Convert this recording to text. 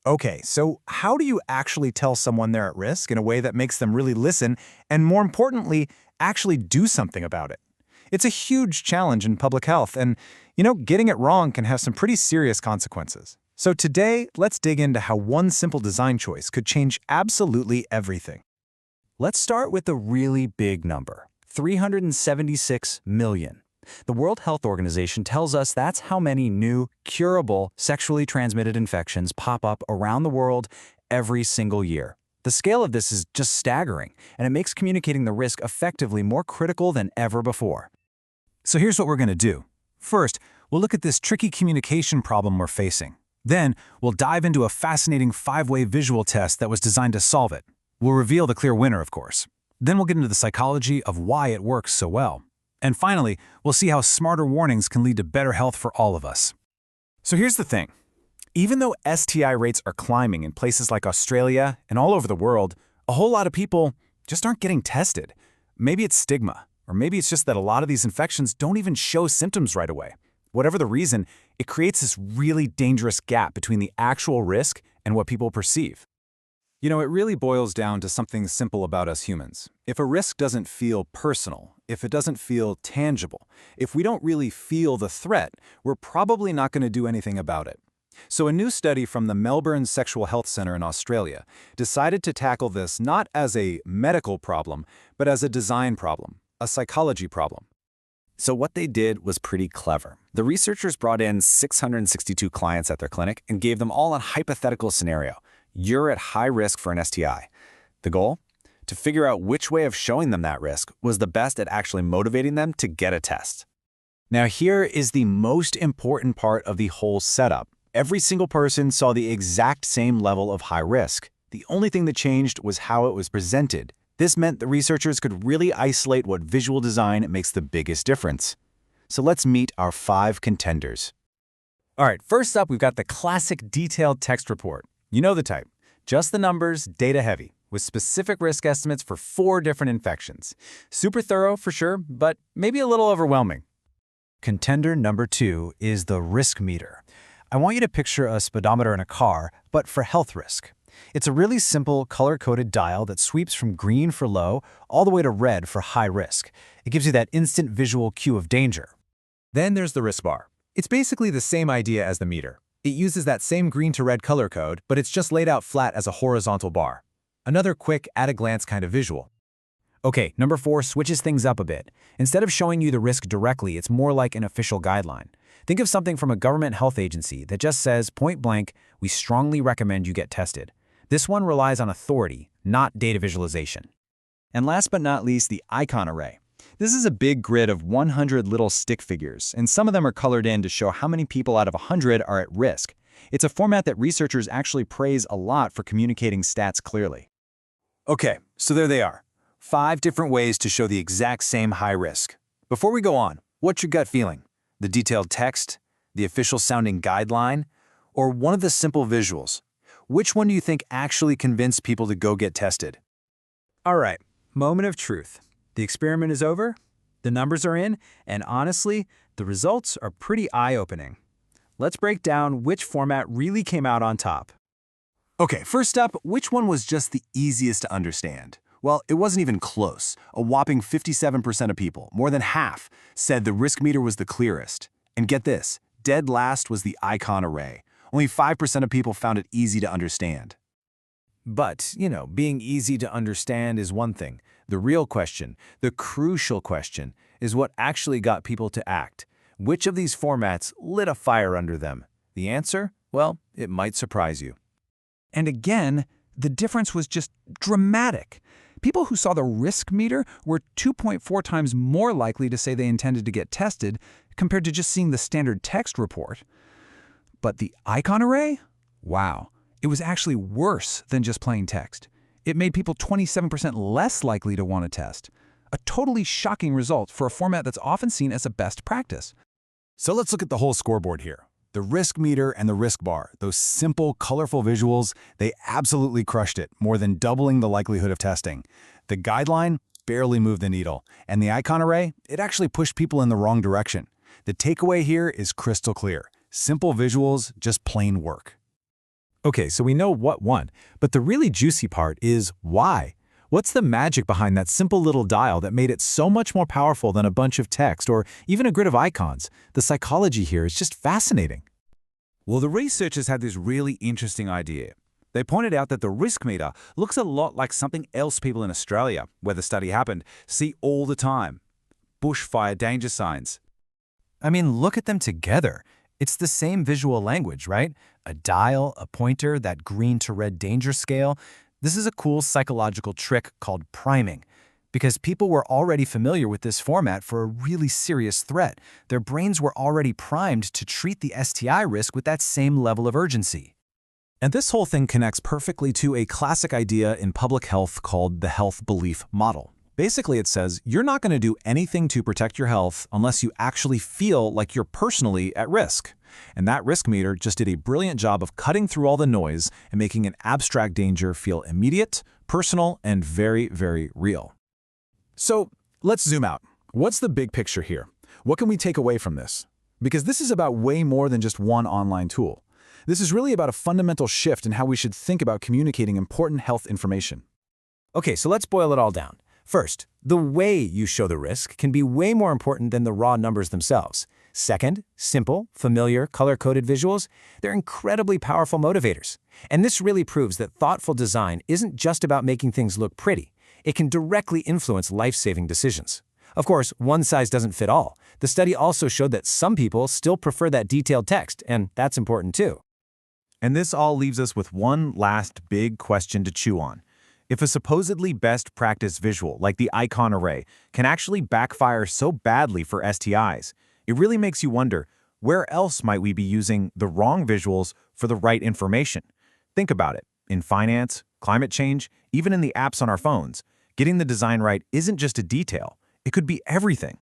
Okay, so how do you actually tell someone they're at risk in a way that makes them really listen and, more importantly, actually do something about it? It's a huge challenge in public health, and, getting it wrong can have some pretty serious consequences. So today, let's dig into how one simple design choice could change absolutely everything. Let's start with a really big number, 376 million. The World Health Organization tells us that's how many new, curable, sexually transmitted infections pop up around the world every single year. The scale of this is just staggering, and it makes communicating the risk effectively more critical than ever before. So here's what we're going to do. First, we'll look at this tricky communication problem we're facing. Then, we'll dive into a fascinating 5-way visual test that was designed to solve it. We'll reveal the clear winner, of course. Then we'll get into the psychology of why it works so well. And finally, we'll see how smarter warnings can lead to better health for all of us. So here's the thing. Even though STI rates are climbing in places like Australia and all over the world, a whole lot of people just aren't getting tested. Maybe it's stigma, or maybe it's just that a lot of these infections don't even show symptoms right away. Whatever the reason, it creates this really dangerous gap between the actual risk and what people perceive. It really boils down to something simple about us humans. If a risk doesn't feel personal, if it doesn't feel tangible, if we don't really feel the threat, we're probably not going to do anything about it. So a new study from the Melbourne Sexual Health Centre in Australia decided to tackle this not as a medical problem, but as a design problem, a psychology problem. So what they did was pretty clever. The researchers brought in 662 clients at their clinic and gave them all a hypothetical scenario. You're at high risk for an STI. The goal? To figure out which way of showing them that risk was the best at actually motivating them to get a test. Now here is the most important part of the whole setup. Every single person saw the exact same level of high risk. The only thing that changed was how it was presented. This meant the researchers could really isolate what visual design makes the biggest difference. So let's meet our 5 contenders. All right, first up, we've got the classic detailed text report. You know the type. Just the numbers, data heavy, with specific risk estimates for 4 different infections. Super thorough for sure, but maybe a little overwhelming. Contender number 2 is the risk meter. I want you to picture a speedometer in a car, but for health risk. It's a really simple, color-coded dial that sweeps from green for low all the way to red for high risk. It gives you that instant visual cue of danger. Then there's the risk bar. It's basically the same idea as the meter. It uses that same green to red color code, but it's just laid out flat as a horizontal bar. Another quick, at-a-glance kind of visual. Okay, number 4 switches things up a bit. Instead of showing you the risk directly, it's more like an official guideline. Think of something from a government health agency that just says, point blank, we strongly recommend you get tested. This one relies on authority, not data visualization. And last but not least, the icon array. This is a big grid of 100 little stick figures, and some of them are colored in to show how many people out of 100 are at risk. It's a format that researchers actually praise a lot for communicating stats clearly. Okay, so there they are. 5 different ways to show the exact same high risk. Before we go on, what's your gut feeling? The detailed text, the official sounding guideline, or one of the simple visuals? Which one do you think actually convinced people to go get tested? All right, moment of truth. The experiment is over, the numbers are in, and honestly, the results are pretty eye-opening. Let's break down which format really came out on top. Okay, first up, which one was just the easiest to understand? Well, it wasn't even close. A whopping 57% of people, more than half, said the risk meter was the clearest. And get this, dead last was the icon array. Only 5% of people found it easy to understand. But, being easy to understand is one thing. The real question, the crucial question, is what actually got people to act. Which of these formats lit a fire under them? The answer? Well, it might surprise you. And again, the difference was just dramatic. People who saw the risk meter were 2.4 times more likely to say they intended to get tested compared to just seeing the standard text report. But the icon array? Wow. It was actually worse than just plain text. It made people 27% less likely to want to test. A totally shocking result for a format that's often seen as a best practice. So let's look at the whole scoreboard here. The risk meter and the risk bar, those simple, colorful visuals, they absolutely crushed it, more than doubling the likelihood of testing. The guideline barely moved the needle, and the icon array, it actually pushed people in the wrong direction. The takeaway here is crystal clear. Simple visuals just plain work. Okay, so we know what won, but the really juicy part is why. What's the magic behind that simple little dial that made it so much more powerful than a bunch of text or even a grid of icons? The psychology here is just fascinating. Well, the researchers had this really interesting idea. They pointed out that the risk meter looks a lot like something else people in Australia, where the study happened, see all the time: bushfire danger signs. I mean, look at them together. It's the same visual language, right? A dial, a pointer, that green to red danger scale. This is a cool psychological trick called priming. Because people were already familiar with this format for a really serious threat. Their brains were already primed to treat the STI risk with that same level of urgency. And this whole thing connects perfectly to a classic idea in public health called the health belief model. Basically, it says you're not going to do anything to protect your health unless you actually feel like you're personally at risk. And that risk meter just did a brilliant job of cutting through all the noise and making an abstract danger feel immediate, personal, and very, very real. So let's zoom out. What's the big picture here? What can we take away from this? Because this is about way more than just one online tool. This is really about a fundamental shift in how we should think about communicating important health information. Okay, so let's boil it all down. First, the way you show the risk can be way more important than the raw numbers themselves. Second, simple, familiar, color-coded visuals, they're incredibly powerful motivators. And this really proves that thoughtful design isn't just about making things look pretty. It can directly influence life-saving decisions. Of course, one size doesn't fit all. The study also showed that some people still prefer that detailed text, and that's important too. And this all leaves us with one last big question to chew on. If a supposedly best practice visual, like the icon array, can actually backfire so badly for STIs, it really makes you wonder, where else might we be using the wrong visuals for the right information? Think about it. In finance, climate change, even in the apps on our phones, getting the design right isn't just a detail. It could be everything.